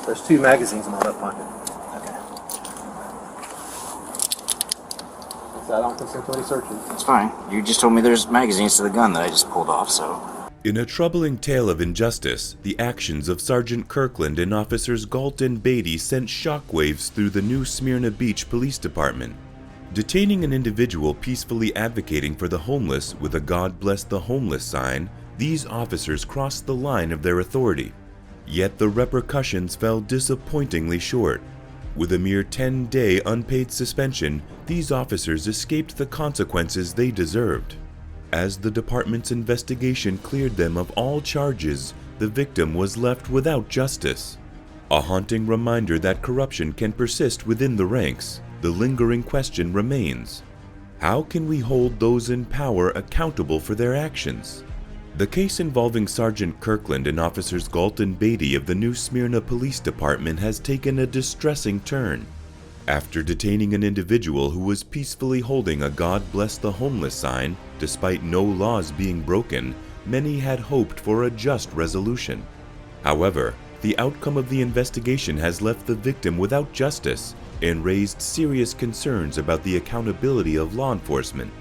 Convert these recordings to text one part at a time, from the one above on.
There's 2 magazines in my left pocket. Okay. So I don't consent to any searching. That's fine. You just told me there's magazines to the gun that I just pulled off, so... In a troubling tale of injustice, the actions of Sergeant Kirkland and officers Galt and Beatty sent shockwaves through the new Smyrna Beach Police Department. Detaining an individual peacefully advocating for the homeless with a "God bless the homeless" sign, these officers crossed the line of their authority. Yet the repercussions fell disappointingly short. With a mere 10-day unpaid suspension, these officers escaped the consequences they deserved. As the department's investigation cleared them of all charges, the victim was left without justice. A haunting reminder that corruption can persist within the ranks, the lingering question remains: how can we hold those in power accountable for their actions? The case involving Sergeant Kirkland and officers Galt and Beatty of the new Smyrna Police Department has taken a distressing turn. After detaining an individual who was peacefully holding a "God bless the homeless" sign, despite no laws being broken, many had hoped for a just resolution. However, the outcome of the investigation has left the victim without justice and raised serious concerns about the accountability of law enforcement.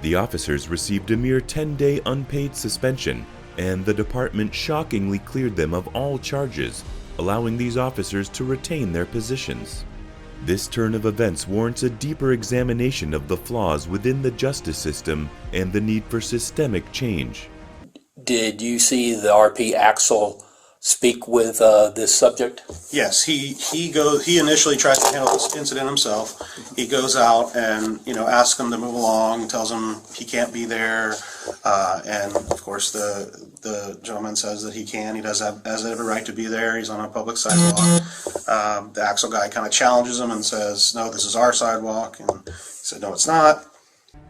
The officers received a mere 10-day unpaid suspension, and the department shockingly cleared them of all charges, allowing these officers to retain their positions. This turn of events warrants a deeper examination of the flaws within the justice system and the need for systemic change. Did you see the RP Axel speak with this subject? Yes, he initially tries to handle this incident himself. He goes out and asks him to move along, tells him he can't be there, and of course the gentleman says that he can. He has every right to be there. He's on a public sidewalk. The Axel guy kind of challenges him and says, "No, this is our sidewalk," and he said, "No, it's not."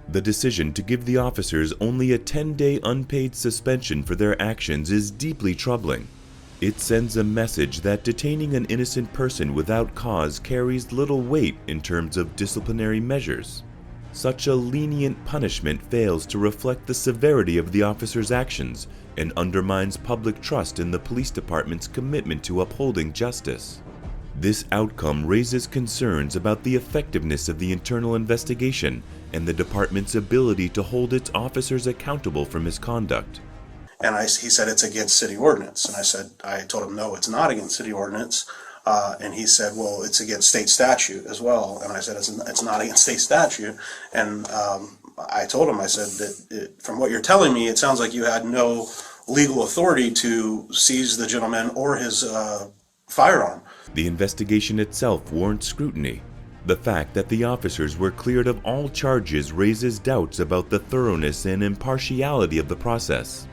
The decision to give the officers only a 10-day unpaid suspension for their actions is deeply troubling. It sends a message that detaining an innocent person without cause carries little weight in terms of disciplinary measures. Such a lenient punishment fails to reflect the severity of the officers' actions and undermines public trust in the police department's commitment to upholding justice. This outcome raises concerns about the effectiveness of the internal investigation and the department's ability to hold its officers accountable for misconduct. And he said it's against city ordinance. And I told him, no, it's not against city ordinance. And he said, well, it's against state statute as well. And I said, it's not against state statute. And I told him, I said that from what you're telling me, it sounds like you had no legal authority to seize the gentleman or his firearm. The investigation itself warrants scrutiny. The fact that the officers were cleared of all charges raises doubts about the thoroughness and impartiality of the process.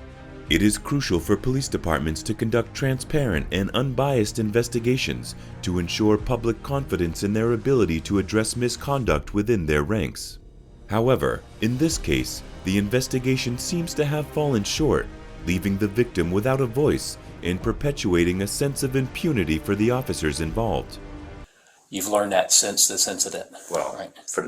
It is crucial for police departments to conduct transparent and unbiased investigations to ensure public confidence in their ability to address misconduct within their ranks. However, in this case, the investigation seems to have fallen short, leaving the victim without a voice and perpetuating a sense of impunity for the officers involved. You've learned that since this incident? Well, right. For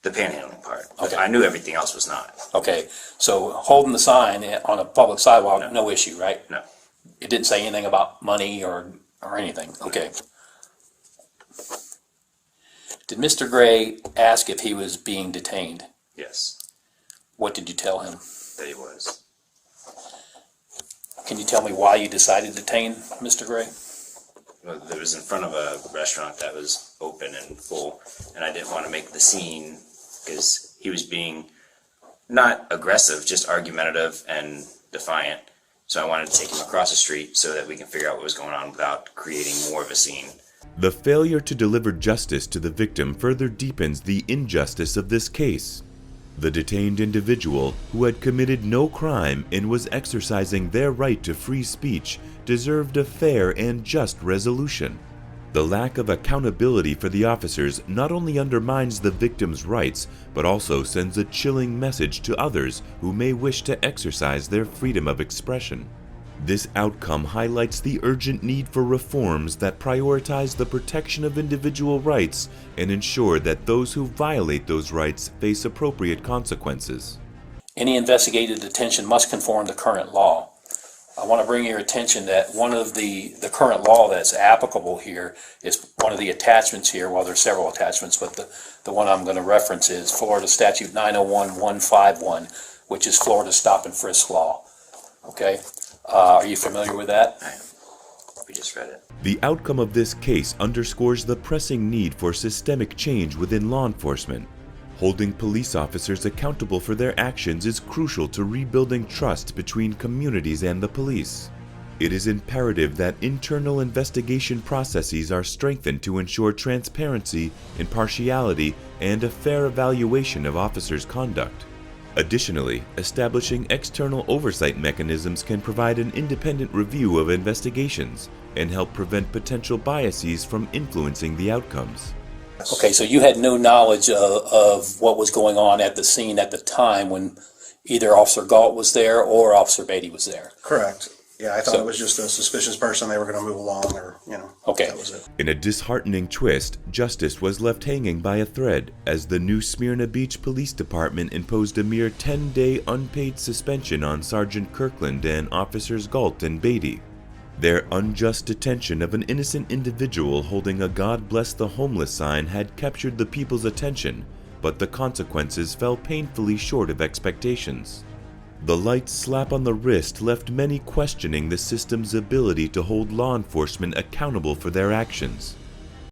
the panhandling part. Okay. I knew everything else was not. Okay, so holding the sign on a public sidewalk, no issue, right? No. It didn't say anything about money or anything? Okay. Did Mr. Gray ask if he was being detained? Yes. What did you tell him? That he was. Can you tell me why you decided to detain Mr. Gray? Well, it was in front of a restaurant that was open and full, and I didn't want to make the scene because he was being not aggressive, just argumentative and defiant. So I wanted to take him across the street so that we can figure out what was going on without creating more of a scene. The failure to deliver justice to the victim further deepens the injustice of this case. The detained individual, who had committed no crime and was exercising their right to free speech, deserved a fair and just resolution. The lack of accountability for the officers not only undermines the victim's rights, but also sends a chilling message to others who may wish to exercise their freedom of expression. This outcome highlights the urgent need for reforms that prioritize the protection of individual rights and ensure that those who violate those rights face appropriate consequences. Any investigated detention must conform to current law. I want to bring your attention that one of the current law that's applicable here is one of the attachments here, well, there's several attachments, but the one I'm going to reference is Florida Statute 901151, which is Florida stop and frisk law. Okay? Are you familiar with that? We just read it. The outcome of this case underscores the pressing need for systemic change within law enforcement. Holding police officers accountable for their actions is crucial to rebuilding trust between communities and the police. It is imperative that internal investigation processes are strengthened to ensure transparency, impartiality, and a fair evaluation of officers' conduct. Additionally, establishing external oversight mechanisms can provide an independent review of investigations and help prevent potential biases from influencing the outcomes. Okay, so you had no knowledge of what was going on at the scene at the time when either Officer Galt was there or Officer Beatty was there? Correct. Yeah, I thought So- it was just a suspicious person. They were going to move along, or Okay. that was it. In a disheartening twist, justice was left hanging by a thread as the new Smyrna Beach Police Department imposed a mere 10-day unpaid suspension on Sergeant Kirkland and officers Galt and Beatty. Their unjust detention of an innocent individual holding a "God bless the homeless" sign had captured the people's attention, but the consequences fell painfully short of expectations. The light slap on the wrist left many questioning the system's ability to hold law enforcement accountable for their actions.